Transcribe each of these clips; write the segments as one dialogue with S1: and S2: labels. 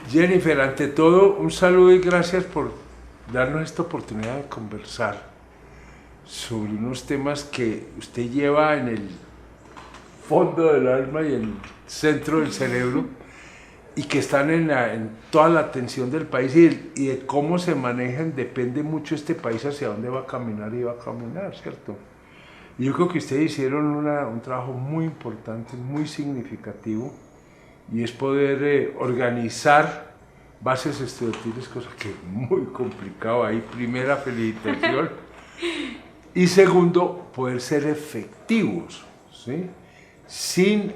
S1: Jennifer, ante todo, un saludo y gracias por darnos esta oportunidad de conversar sobre unos temas que usted lleva en el fondo del alma y en el centro del cerebro y que están en toda la atención del país y de cómo se manejan, depende mucho este país hacia dónde va a caminar y va a caminar, ¿cierto? Y yo creo que ustedes hicieron un trabajo muy importante, muy significativo, y es poder organizar bases estudiantiles, cosa que es muy complicado ahí. Primera, felicitación. Y segundo, poder ser efectivos, ¿sí? Sin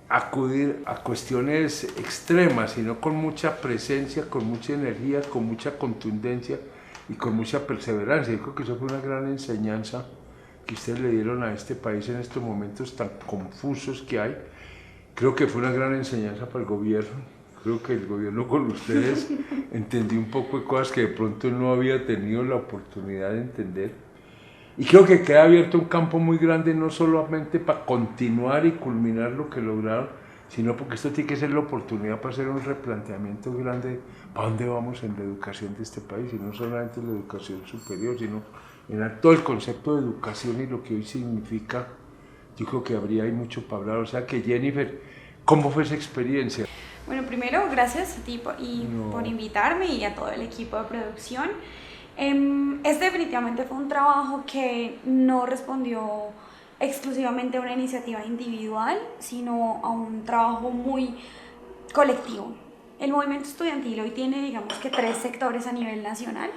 S1: acudir a cuestiones extremas, sino con mucha presencia, con mucha energía, con mucha contundencia y con mucha perseverancia. Yo creo que eso fue una gran enseñanza que ustedes le dieron a este país en estos momentos tan confusos que hay. Creo que fue una gran enseñanza para el gobierno. Creo que el gobierno con ustedes entendió un poco de cosas que de pronto no había tenido la oportunidad de entender. Y creo que queda abierto un campo muy grande, no solamente para continuar y culminar lo que lograron, sino porque esto tiene que ser la oportunidad para hacer un replanteamiento grande para dónde vamos en la educación de este país, y no solamente en la educación superior, sino en todo el concepto de educación y lo que hoy significa. Yo creo que habría ahí mucho para hablar. O sea que, Jennifer, ¿cómo fue esa experiencia?
S2: Bueno, primero, gracias a ti por invitarme y a todo el equipo de producción. Este definitivamente fue un trabajo que no respondió exclusivamente a una iniciativa individual, sino a un trabajo muy colectivo. El movimiento estudiantil hoy tiene, digamos que, 3 sectores a nivel nacional.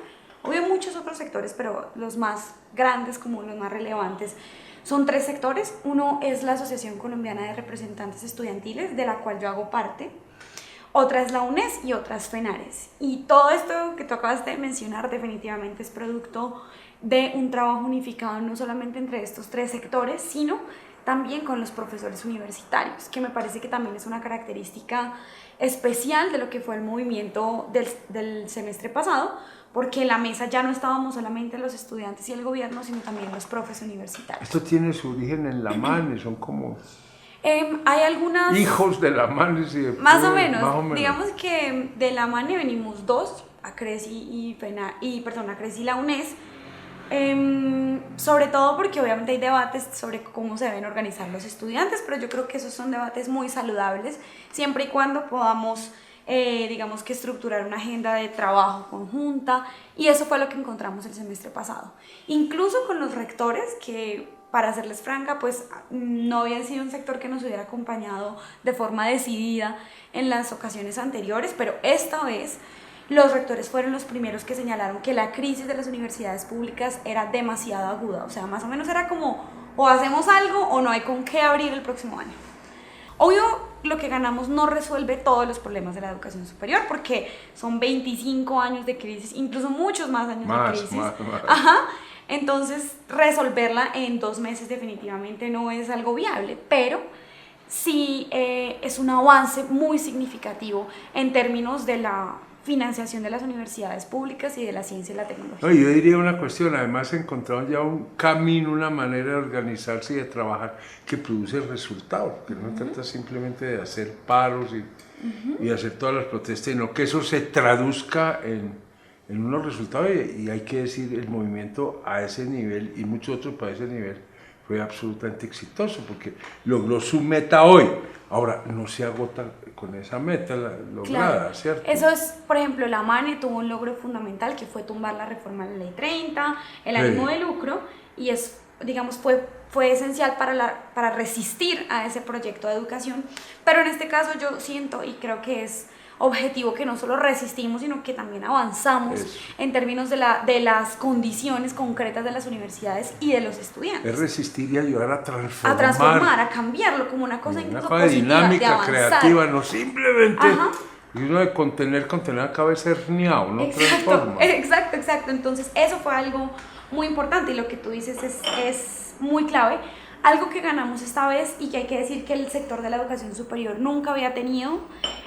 S2: Obvio muchos otros sectores, pero los más grandes, como los más relevantes, son 3 sectores. Uno es la Asociación Colombiana de Representantes Estudiantiles, de la cual yo hago parte. Otra es la UNES y otra es FENARES. Y todo esto que tú acabas de mencionar definitivamente es producto de un trabajo unificado no solamente entre estos 3 sectores, sino también con los profesores universitarios, que me parece que también es una característica especial de lo que fue el movimiento del semestre pasado, porque en la mesa ya no estábamos solamente los estudiantes y el gobierno, sino también los profes universitarios.
S1: Esto tiene su origen en la MANES, son como
S2: hay algunas...
S1: hijos de la MANES y de...
S2: Más o menos. Digamos que de la MANE venimos 2, ACRESI y la UNES, sobre todo porque obviamente hay debates sobre cómo se deben organizar los estudiantes, pero yo creo que esos son debates muy saludables, siempre y cuando podamos, digamos que estructurar una agenda de trabajo conjunta, y eso fue lo que encontramos el semestre pasado. Incluso con los rectores, que para serles franca, pues no había sido un sector que nos hubiera acompañado de forma decidida en las ocasiones anteriores, pero esta vez los rectores fueron los primeros que señalaron que la crisis de las universidades públicas era demasiado aguda. O sea, más o menos era como, o hacemos algo o no hay con qué abrir el próximo año. Obvio, lo que ganamos no resuelve todos los problemas de la educación superior, porque son 25 años de crisis, incluso muchos más años de crisis. Ajá. Entonces, resolverla en 2 meses definitivamente no es algo viable, pero sí es un avance muy significativo en términos de la financiación de las universidades públicas y de la ciencia y la tecnología.
S1: No, yo diría una cuestión, además encontraron ya un camino, una manera de organizarse y de trabajar que produce resultados, que no trata simplemente de hacer paros y hacer todas las protestas, sino que eso se traduzca en unos resultados, y hay que decir, el movimiento a ese nivel y muchos otros para ese nivel fue absolutamente exitoso porque logró su meta hoy. Ahora, no se agota con esa meta lograda, claro, ¿cierto?
S2: Eso es, por ejemplo, la MANE tuvo un logro fundamental que fue tumbar la reforma de la Ley 30, el ánimo de lucro, y es, digamos, fue esencial para resistir a ese proyecto de educación. Pero en este caso yo siento y creo que es objetivo que no solo resistimos, sino que también avanzamos en términos de las condiciones concretas de las universidades y de los estudiantes.
S1: Es resistir y ayudar a transformar.
S2: A cambiarlo como una cosa incluso
S1: positiva, dinámica, creativa, no simplemente... Y uno de contener acaba de ser herniado, ¿no? Transforma.
S2: Exacto. Entonces eso fue algo muy importante, y lo que tú dices es muy clave. Algo que ganamos esta vez, y que hay que decir que el sector de la educación superior nunca había tenido,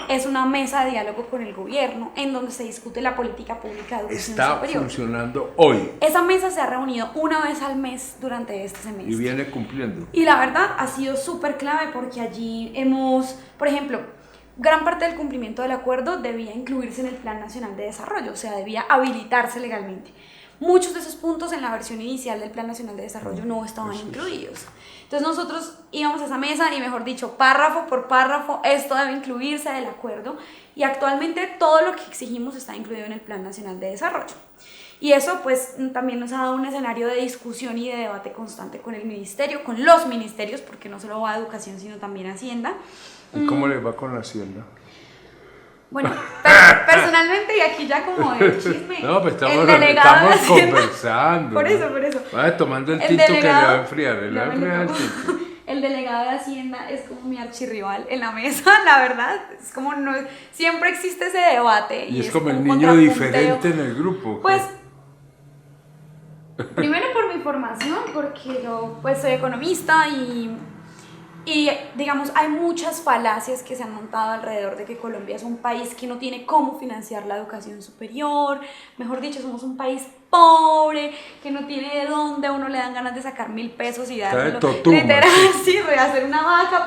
S2: es una mesa de diálogo con el gobierno en donde se discute la política pública de educación superior.
S1: Está funcionando hoy.
S2: Esa mesa se ha reunido una vez al mes durante este semestre.
S1: Y viene cumpliendo.
S2: Y la verdad ha sido súper clave, porque allí hemos, por ejemplo, gran parte del cumplimiento del acuerdo debía incluirse en el Plan Nacional de Desarrollo, o sea, debía habilitarse legalmente. Muchos de esos puntos en la versión inicial del Plan Nacional de Desarrollo no estaban incluidos. Entonces nosotros íbamos a esa mesa y, mejor dicho, párrafo por párrafo, esto debe incluirse del acuerdo, y actualmente todo lo que exigimos está incluido en el Plan Nacional de Desarrollo. Y eso pues también nos ha dado un escenario de discusión y de debate constante con el ministerio, con los ministerios, porque no solo va a educación sino también a Hacienda.
S1: ¿Y cómo le va con la Hacienda?
S2: Bueno, personalmente, y aquí ya como el chisme,
S1: no, pues estamos
S2: Hacienda,
S1: conversando.
S2: Por eso.
S1: Vaya tomando el tinto que le va a enfriar.
S2: El delegado de Hacienda es como mi archirrival en la mesa, la verdad. Es como no, siempre existe ese debate.
S1: Y es como el niño diferente en el grupo.
S2: Pues, primero por mi formación, porque yo pues soy economista y digamos, hay muchas falacias que se han montado alrededor de que Colombia es un país que no tiene cómo financiar la educación superior, mejor dicho, somos un país pobre, que no tiene de dónde, a uno le dan ganas de sacar 1.000 pesos y darlo, literal, sí, voy a hacer una vaca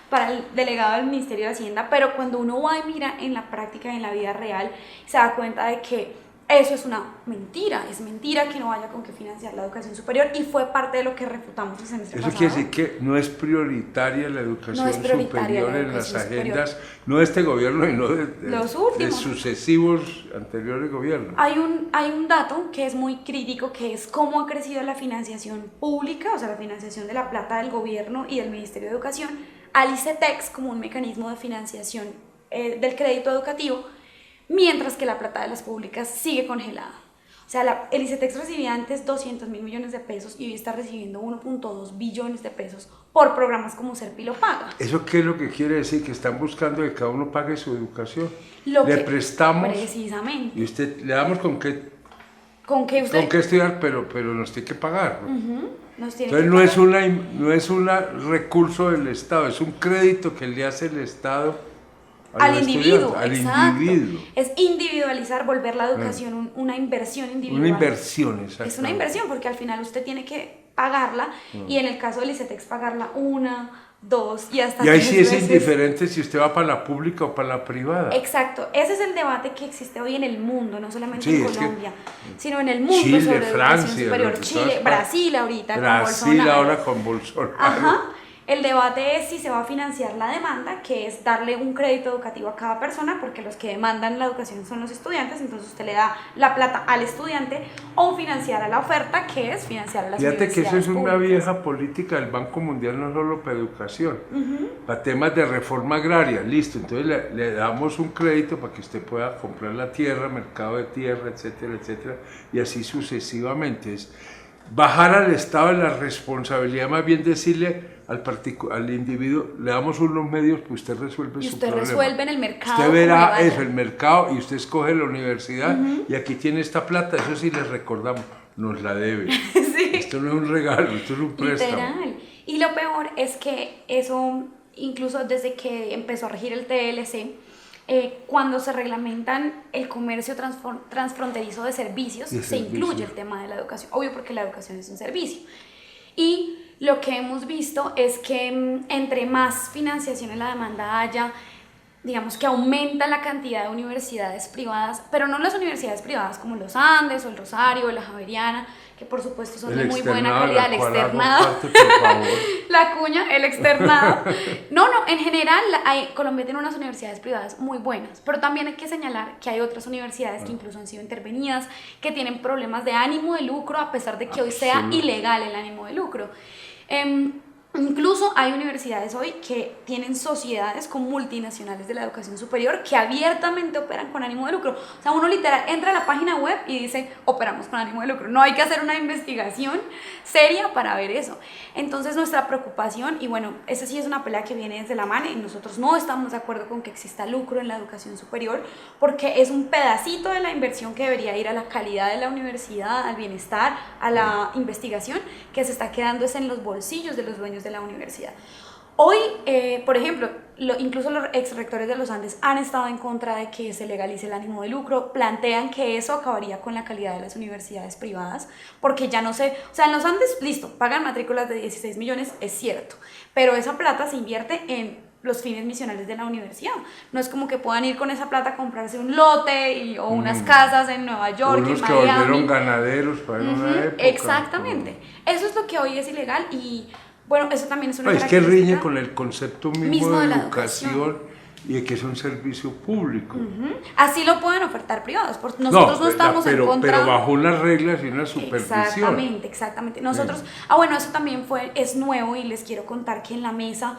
S2: para el delegado del Ministerio de Hacienda, pero cuando uno va y mira en la práctica, en la vida real, se da cuenta de que eso es una mentira, es mentira que no haya con qué financiar la educación superior, y fue parte de lo que refutamos el semestre pasado.
S1: Eso quiere decir que no es prioritaria la educación superior en las agendas, no de este gobierno, sino de sucesivos anteriores gobiernos.
S2: Hay un dato que es muy crítico, que es cómo ha crecido la financiación pública, o sea, la financiación de la plata del gobierno y del Ministerio de Educación, al ICETEX como un mecanismo de financiación del crédito educativo, mientras que la plata de las públicas sigue congelada. O sea, el ICETEX recibía antes 200.000 millones de pesos y hoy está recibiendo 1.2 billones de pesos por programas como Serpi lo paga.
S1: ¿Eso qué es lo que quiere decir? Que están buscando que cada uno pague su educación. Le prestamos.
S2: Precisamente.
S1: Y usted le damos con qué estudiar, pero nos tiene que pagar. ¿No? Entonces no es un recurso del Estado, es un crédito que le hace el Estado
S2: al individuo, es individualizar, volver la educación una inversión individual.
S1: Una inversión, exacto.
S2: Es una inversión porque al final usted tiene que pagarla y en el caso del ICETEX pagarla 1, 2 y hasta 3 veces.
S1: Y ahí sí es indiferente si usted va para la pública o para la privada.
S2: Exacto, ese es el debate que existe hoy en el mundo, no solamente en Colombia, sino en el mundo.
S1: Chile,
S2: sobre
S1: Francia,
S2: educación superior, Chile, Brasil ahorita
S1: con Bolsonaro.
S2: Ajá. El debate es si se va a financiar la demanda, que es darle un crédito educativo a cada persona, porque los que demandan la educación son los estudiantes, entonces usted le da la plata al estudiante, o financiar a la oferta, que es financiar a las universidades
S1: públicas. Fíjate que eso es
S2: públicas.
S1: Una vieja política del Banco Mundial, no solo para educación, para temas de reforma agraria, listo, entonces le damos un crédito para que usted pueda comprar la tierra, mercado de tierra, etcétera, etcétera, y así sucesivamente. Es bajar al Estado de la responsabilidad, más bien decirle al individuo, le damos unos medios que usted resuelve su problema.
S2: Y usted resuelve en el mercado.
S1: Usted verá eso, el mercado, y usted escoge la universidad, y aquí tiene esta plata, eso sí les recordamos, nos la debe.
S2: Sí.
S1: Esto no es un regalo, esto es un préstamo.
S2: Literal. Y lo peor es que eso, incluso desde que empezó a regir el TLC, cuando se reglamentan el comercio transfronterizo de servicios, se incluye el tema de la educación, obvio porque la educación es un servicio. Y lo que hemos visto es que entre más financiación en la demanda haya, digamos que aumenta la cantidad de universidades privadas, pero no las universidades privadas como los Andes o el Rosario o la Javeriana, que por supuesto son de muy buena calidad, el externado, la cuña, el externado. No, en general Colombia tiene unas universidades privadas muy buenas, pero también hay que señalar que hay otras universidades que incluso han sido intervenidas, que tienen problemas de ánimo de lucro, a pesar de que hoy sea ilegal el ánimo de lucro. Incluso hay universidades hoy que tienen sociedades con multinacionales de la educación superior que abiertamente operan con ánimo de lucro. O sea, uno literal entra a la página web y dice, operamos con ánimo de lucro. No hay que hacer una investigación seria para ver eso. Entonces nuestra preocupación, y bueno, esa sí es una pelea que viene desde la mano, y nosotros no estamos de acuerdo con que exista lucro en la educación superior, porque es un pedacito de la inversión que debería ir a la calidad de la universidad, al bienestar, a la investigación, que se está quedando es en los bolsillos de los dueños de la universidad. Hoy, por ejemplo, incluso los exrectores de los Andes han estado en contra de que se legalice el ánimo de lucro, plantean que eso acabaría con la calidad de las universidades privadas, porque ya no sé, o sea, en los Andes, listo, pagan matrículas de 16 millones, es cierto, pero esa plata se invierte en los fines misionales de la universidad. No es como que puedan ir con esa plata a comprarse un lote o unas casas en Nueva York,
S1: unos
S2: en
S1: que
S2: Miami.
S1: volvieron ganaderos para una época.
S2: Exactamente. Eso es lo que hoy es ilegal y bueno, eso también es una
S1: Es que
S2: característica
S1: riñe con el concepto mismo de
S2: la
S1: educación y de que es un servicio público.
S2: Así lo pueden ofertar privados. Nosotros no estamos en contra.
S1: Pero bajo unas reglas y una supervisión.
S2: Exactamente. Nosotros, bueno, eso también es nuevo y les quiero contar que en la mesa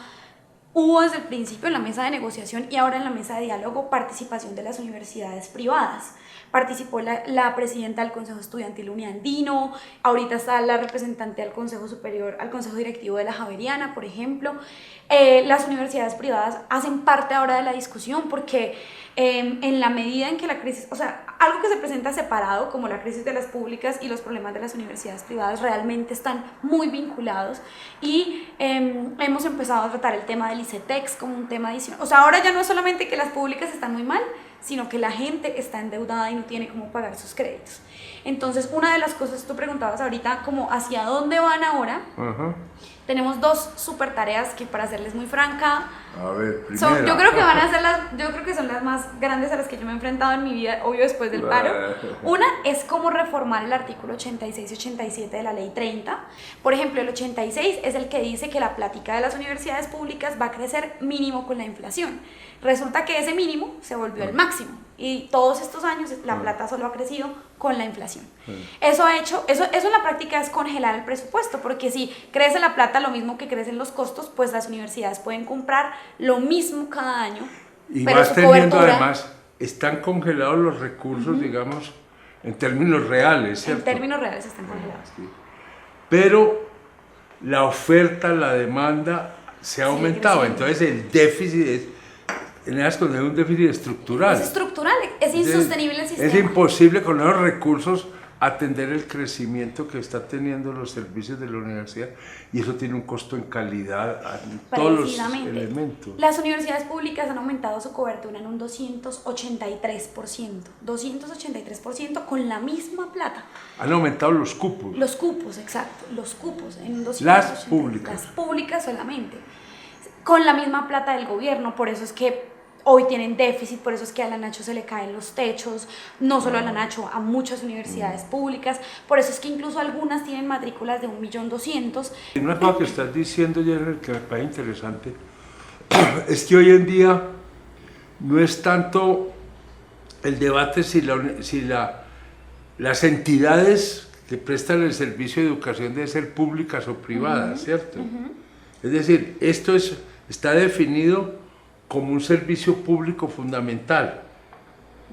S2: hubo desde el principio, en la mesa de negociación y ahora en la mesa de diálogo, participación de las universidades privadas. Participó la presidenta del Consejo Estudiantil Uniandino, ahorita está la representante del Consejo Superior, al Consejo Directivo de la Javeriana, por ejemplo. Las universidades privadas hacen parte ahora de la discusión porque en la medida en que la crisis, o sea, algo que se presenta separado como la crisis de las públicas y los problemas de las universidades privadas realmente están muy vinculados y hemos empezado a tratar el tema del ICETEX como un tema adicional. O sea, ahora ya no es solamente que las públicas están muy mal, sino que la gente está endeudada y no tiene cómo pagar sus créditos. Entonces, una de las cosas, tú preguntabas ahorita, como hacia dónde van ahora. Tenemos dos super tareas que, para serles muy franca,
S1: a ver, primera.
S2: Yo creo que van a ser yo creo que son las más grandes a las que yo me he enfrentado en mi vida, obvio después del paro. Una es cómo reformar el artículo 86 y 87 de la ley 30. Por ejemplo, el 86 es el que dice que la plática de las universidades públicas va a crecer mínimo con la inflación. Resulta que ese mínimo se volvió el máximo y todos estos años la plata solo ha crecido con la inflación. Eso en la práctica es congelar el presupuesto, porque si crece la plata lo mismo que crecen los costos, pues las universidades pueden comprar lo mismo cada año.
S1: Y
S2: pero
S1: más teniendo además, están congelados los recursos, digamos, en términos reales, ¿cierto?
S2: En términos reales están congelados.
S1: Sí. Pero la oferta, la demanda se ha aumentado, entonces el déficit es... En esas condiciones es un déficit estructural.
S2: Es estructural, es insostenible el sistema.
S1: Es imposible con esos recursos atender el crecimiento que está teniendo los servicios de la universidad y eso tiene un costo en calidad en todos los elementos.
S2: Las universidades públicas han aumentado su cobertura en un 283% con la misma plata.
S1: Han aumentado los cupos.
S2: Los cupos, exacto, los cupos en un 283%.
S1: Las públicas.
S2: Las públicas solamente. Con la misma plata del gobierno, por eso es que hoy tienen déficit, por eso es que a la Nacho se le caen los techos, no solo a la Nacho, a muchas universidades públicas, por eso es que incluso algunas tienen matrículas de 1.200.000.
S1: Una cosa que estás diciendo, Jenner, que me parece interesante, es que hoy en día no es tanto el debate si las entidades que prestan el servicio de educación deben ser públicas o privadas, ¿cierto? Es decir, esto está definido como un servicio público fundamental.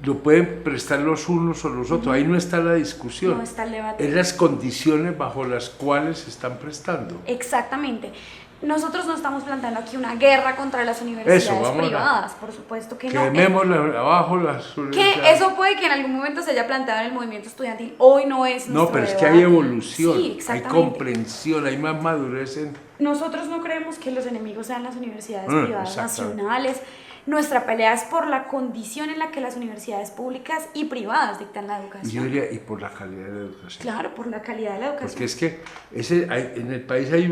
S1: Lo pueden prestar los unos o los otros, ahí no está la discusión.
S2: No está el debate.
S1: Es las condiciones bajo las cuales se están prestando.
S2: Exactamente. Nosotros no estamos planteando aquí una guerra contra las universidades privadas, por supuesto que no.
S1: Quemémosle abajo las universidades.
S2: Que eso puede que en algún momento se haya planteado en el movimiento estudiantil, hoy no es nuestro
S1: No, pero es que
S2: debate.
S1: hay evolución,
S2: sí,
S1: hay comprensión, hay más madurez en...
S2: Nosotros no creemos que los enemigos sean las universidades privadas nacionales. Nuestra pelea es por la condición en la que las universidades públicas y privadas dictan la educación.
S1: Yo diría, y por la calidad de la educación.
S2: Claro, por la calidad de la educación.
S1: Porque es que en el país hay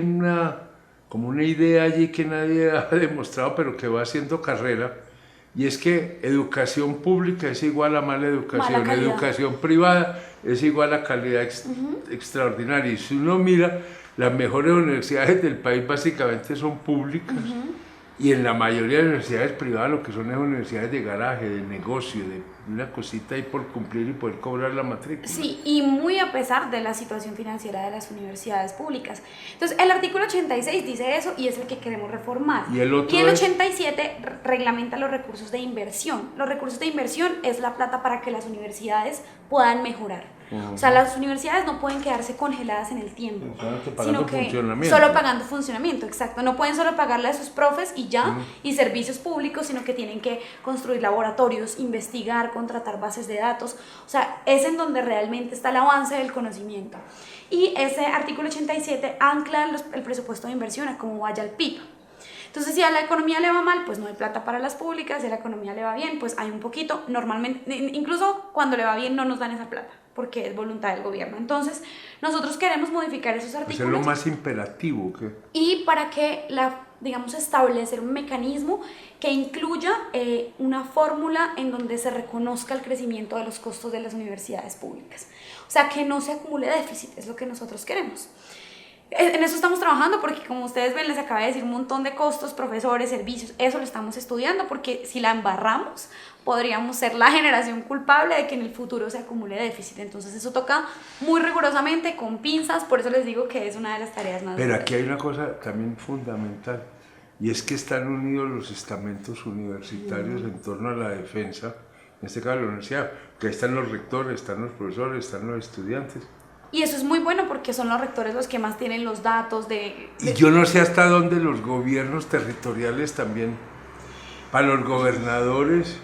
S1: como una idea allí que nadie ha demostrado, pero que va haciendo carrera, y es que educación pública es igual a mala educación, educación privada es igual a calidad extraordinaria. Y si uno mira, las mejores universidades del país básicamente son públicas, y en la mayoría de universidades privadas lo que son es universidades de garaje, de negocio, de una cosita ahí por cumplir y poder cobrar la matrícula.
S2: Sí, y muy a pesar de la situación financiera de las universidades públicas. Entonces, el artículo 86 dice eso y es el que queremos reformar.
S1: Y el
S2: 87 reglamenta los recursos de inversión. Los recursos de inversión es la plata para que las universidades puedan mejorar. O sea, las universidades no pueden quedarse congeladas en el tiempo, sino que solo pagando funcionamiento, exacto. No pueden solo pagarle a sus profes y ya, y servicios públicos, sino que tienen que construir laboratorios, investigar, contratar bases de datos. O sea, es en donde realmente está el avance del conocimiento. Y ese artículo 87 ancla el presupuesto de inversión a cómo vaya el PIB. Entonces, si a la economía le va mal, pues no hay plata para las públicas. Si a la economía le va bien, pues hay un poquito. Normalmente, incluso cuando le va bien, no nos dan esa plata, porque es voluntad del gobierno. Entonces, nosotros queremos modificar esos artículos.
S1: Pues es lo más imperativo.
S2: Y para que digamos, establecer un mecanismo que incluya una fórmula en donde se reconozca el crecimiento de los costos de las universidades públicas. O sea, que no se acumule déficit, es lo que nosotros queremos. En eso estamos trabajando porque, como ustedes ven, les acabé de decir un montón de costos, profesores, servicios, eso lo estamos estudiando porque si la embarramos podríamos ser la generación culpable de que en el futuro se acumule déficit. Entonces eso toca muy rigurosamente, con pinzas, por eso les digo que es una de las tareas más
S1: Pero
S2: duras.
S1: aquí hay una cosa también fundamental, y es que están unidos los estamentos universitarios en torno a la defensa, en este caso la universidad, que ahí están los rectores, están los profesores, están los estudiantes.
S2: Y eso es muy bueno porque son los rectores los que más tienen los datos
S1: Y yo no sé hasta dónde los gobiernos territoriales también, para los gobernadores.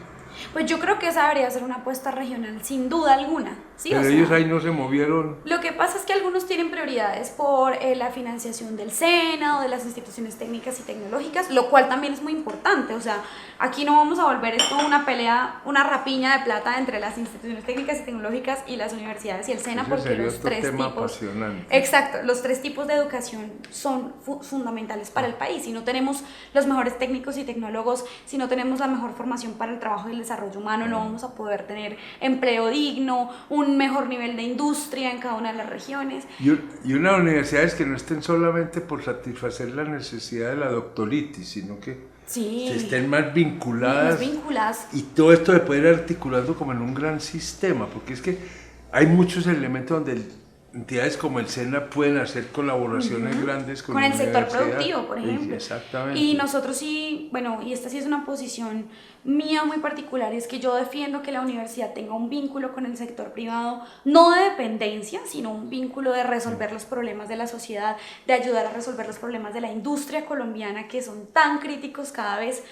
S2: Pues yo creo que esa debería ser una apuesta regional, sin duda alguna. ¿Sí?
S1: Pero
S2: o sea,
S1: ellos ahí no se movieron.
S2: lo que pasa es que algunos tienen prioridades por la financiación del SENA o de las instituciones técnicas y tecnológicas, lo cual también es muy importante. O sea, aquí no vamos a volver esto una pelea, una rapiña de plata entre las instituciones técnicas y tecnológicas y las universidades y el SENA,
S1: Ese
S2: porque
S1: sería
S2: los
S1: otro
S2: tres
S1: tema
S2: tipos,
S1: apasionante.
S2: exacto, los tres tipos de educación son fundamentales para el país. Si no tenemos los mejores técnicos y tecnólogos, si no tenemos la mejor formación para el trabajo y el desarrollo humano, no vamos a poder tener empleo digno, un mejor nivel de industria en cada una de las regiones.
S1: Y unas universidades que no estén solamente por satisfacer la necesidad de la doctoritis, sino que
S2: Sí,
S1: se estén más vinculadas. Y todo esto se puede ir articulando como en un gran sistema, porque es que hay muchos elementos donde entidades como el SENA pueden hacer colaboraciones grandes
S2: con el sector
S1: universidad.
S2: productivo, por ejemplo.
S1: Exactamente.
S2: Y nosotros sí, bueno, y esta sí es una posición mía muy particular, es que yo defiendo que la universidad tenga un vínculo con el sector privado, no de dependencia, sino un vínculo de resolver los problemas de la sociedad, de ayudar a resolver los problemas de la industria colombiana, que son tan críticos cada vez.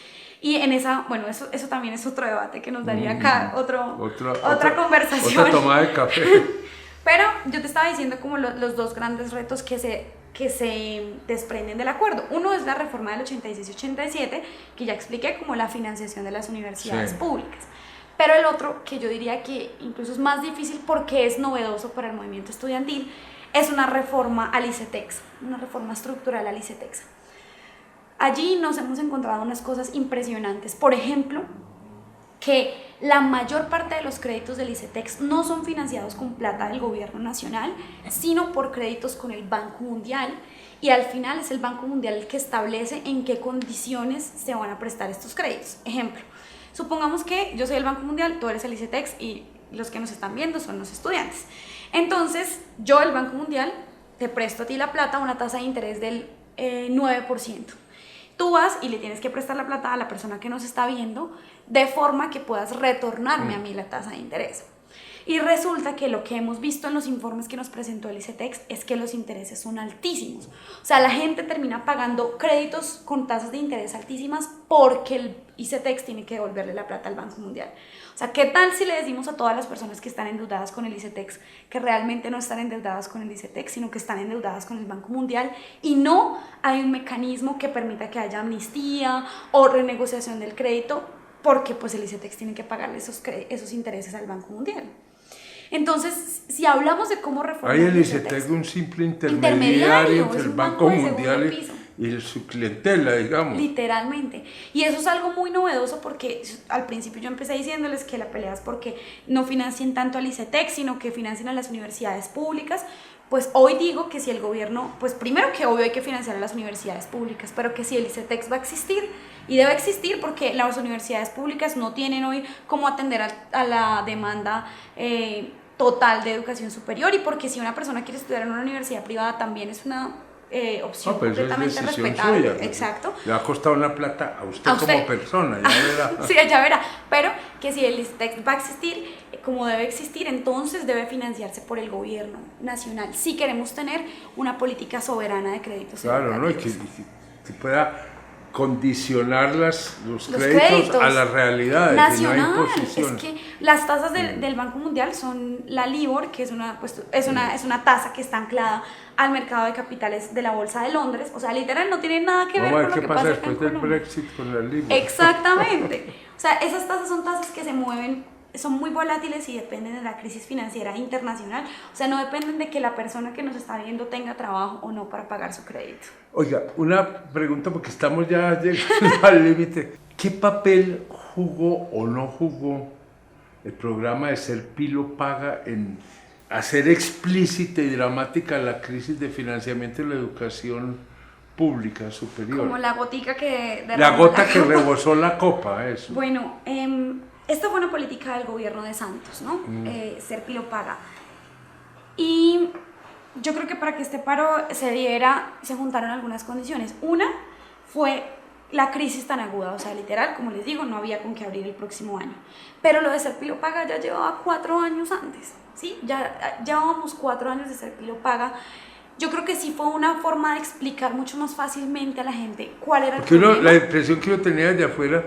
S2: Y en esa, bueno, eso también es otro debate que nos daría acá otra conversación.
S1: Otra tomada de café.
S2: Pero yo te estaba diciendo como los dos grandes retos que se desprenden del acuerdo. Uno es la reforma del 86-87, que ya expliqué, como la financiación de las universidades públicas. Pero el otro, que yo diría que incluso es más difícil porque es novedoso para el movimiento estudiantil, es una reforma al ICETEX, una reforma estructural al ICETEX. Allí nos hemos encontrado unas cosas impresionantes. Por ejemplo, que la mayor parte de los créditos del ICETEX no son financiados con plata del gobierno nacional, sino por créditos con el Banco Mundial, y al final es el Banco Mundial el que establece en qué condiciones se van a prestar estos créditos. Ejemplo, supongamos que yo soy el Banco Mundial, tú eres el ICETEX y los que nos están viendo son los estudiantes. Entonces, yo, el Banco Mundial, te presto a ti la plata a una tasa de interés del 9%. Tú vas y le tienes que prestar la plata a la persona que nos está viendo de forma que puedas retornarme a mí la tasa de interés. Y resulta que lo que hemos visto en los informes que nos presentó el ICETEX es que los intereses son altísimos. O sea, la gente termina pagando créditos con tasas de interés altísimas porque el ICETEX tiene que devolverle la plata al Banco Mundial. O sea, ¿qué tal si le decimos a todas las personas que están endeudadas con el ICETEX que realmente no están endeudadas con el ICETEX, sino que están endeudadas con el Banco Mundial, y no hay un mecanismo que permita que haya amnistía o renegociación del crédito porque pues el ICETEX tiene que pagarle esos intereses al Banco Mundial? Entonces, si hablamos de cómo reformar
S1: el ICETEX, un simple intermediario entre el Banco Mundial y su clientela, digamos.
S2: Literalmente. Y eso es algo muy novedoso porque al principio yo empecé diciéndoles que la pelea es porque no financien tanto al ICETEX, sino que financien a las universidades públicas. Pues hoy digo que si el gobierno, pues primero que obvio hay que financiar a las universidades públicas, pero que si el ICETEX va a existir, y debe existir porque las universidades públicas no tienen hoy cómo atender a la demanda total de educación superior, y porque si una persona quiere estudiar en una universidad privada también es una opción completamente respetable.
S1: Suya,
S2: exacto.
S1: Le va a costar una plata a usted como persona, ya verá.
S2: Sí, ya verá, pero que si el ICETEX va a existir como debe existir, entonces debe financiarse por el gobierno nacional si queremos tener una política soberana de créditos
S1: educativos. ¿No? Y que pueda condicionar los
S2: créditos
S1: a las realidades
S2: nacional.
S1: Y no imposición.
S2: Es que las tasas del Banco Mundial son la LIBOR, que es una tasa que está anclada al mercado de capitales de la Bolsa de Londres. O sea, literal no tiene nada que ver con lo que pasa
S1: después del Brexit con la LIBOR.
S2: Exactamente. O sea, esas tasas son tasas que se mueven son muy volátiles y dependen de la crisis financiera internacional. O sea, no dependen de que la persona que nos está viendo tenga trabajo o no para pagar su crédito.
S1: Oiga, una pregunta porque estamos ya llegando al límite. ¿Qué papel jugó o no jugó el programa de Ser Pilo Paga en hacer explícita y dramática la crisis de financiamiento de la educación pública superior?
S2: Como la gotica que derramó
S1: la gota que rebosó la copa, eso.
S2: Bueno, esta fue una política del gobierno de Santos, ¿no? Ser Pilo Paga. Y yo creo que para que este paro se diera, se juntaron algunas condiciones. Una fue la crisis tan aguda, o sea, literal, como les digo, no había con qué abrir el próximo año. Pero lo de Ser Pilo Paga ya llevaba 4 años antes, ¿sí? Ya llevábamos 4 años de Ser Pilo Paga. Yo creo que sí fue una forma de explicar mucho más fácilmente a la gente cuál era el problema.
S1: La impresión que uno tenía desde afuera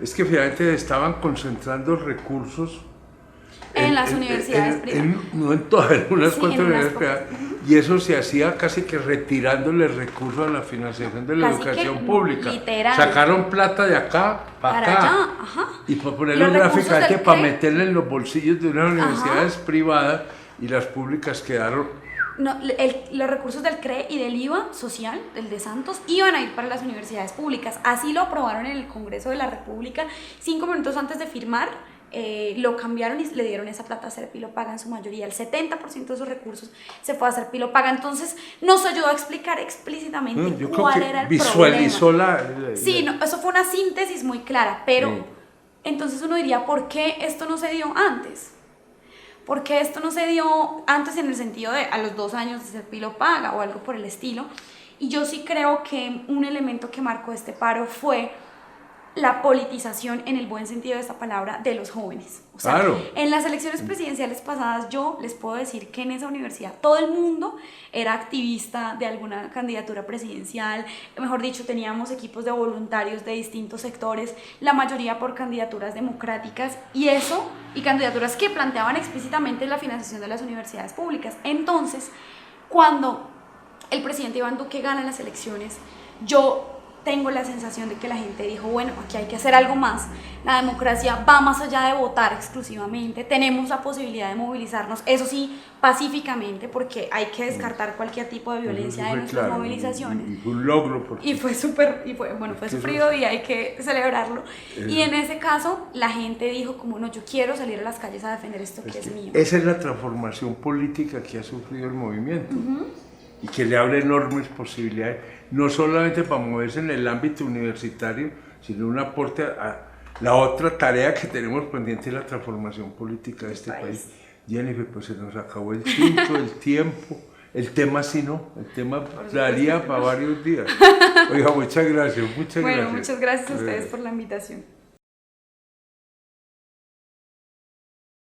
S1: es que finalmente estaban concentrando recursos
S2: en las universidades privadas.
S1: No en todas, en unas
S2: Sí,
S1: cuantas
S2: en unas
S1: universidades privadas. Y eso se hacía casi que retirándole recursos a la financiación de la
S2: Casi
S1: educación
S2: que,
S1: pública.
S2: literal.
S1: Sacaron plata de acá para acá.
S2: Allá, ajá.
S1: Y para ponerlo
S2: Los recursos
S1: gráficamente
S2: del
S1: para
S2: CRE.
S1: meterle en los bolsillos de unas universidades privadas y las públicas quedaron.
S2: No, los recursos del CRE y del IVA social, del de Santos, iban a ir para las universidades públicas. Así lo aprobaron en el Congreso de la República. 5 minutos antes de firmar, lo cambiaron y le dieron esa plata a Ser Pilo Paga en su mayoría. El 70% de esos recursos se fue a Ser Pilo Paga. Entonces nos ayudó a explicar explícitamente cuál era el
S1: visualizó
S2: problema. Sí, no, eso fue una síntesis muy clara, pero entonces uno diría, ¿por qué esto no se dio antes? ¿Por qué esto no se dio antes en el sentido de a los 2 años de Ser Pilo Paga o algo por el estilo? Y yo sí creo que un elemento que marcó este paro fue la politización, en el buen sentido de esta palabra, de los jóvenes. O sea,
S1: claro.
S2: En las elecciones presidenciales pasadas yo les puedo decir que en esa universidad todo el mundo era activista de alguna candidatura presidencial, mejor dicho, teníamos equipos de voluntarios de distintos sectores, la mayoría por candidaturas democráticas y candidaturas que planteaban explícitamente la financiación de las universidades públicas. Entonces, cuando el presidente Iván Duque gana las elecciones, yo tengo la sensación de que la gente dijo, bueno, aquí hay que hacer algo más, la democracia va más allá de votar exclusivamente, tenemos la posibilidad de movilizarnos, eso sí, pacíficamente, porque hay que descartar cualquier tipo de violencia de nuestras movilizaciones.
S1: Y fue un logro.
S2: Y fue sufrido y hay que celebrarlo. Y en ese caso, la gente dijo como, no, yo quiero salir a las calles a defender esto que es mío.
S1: Esa es la transformación política que ha sufrido el movimiento. Y que le abre enormes posibilidades, no solamente para moverse en el ámbito universitario, sino un aporte a la otra tarea que tenemos pendiente, la transformación política de este país. Jennifer, pues se nos acabó el tiempo, el tema sí no, el tema daría para varios días. Oiga, muchas gracias.
S2: Bueno, muchas gracias a ustedes por la invitación.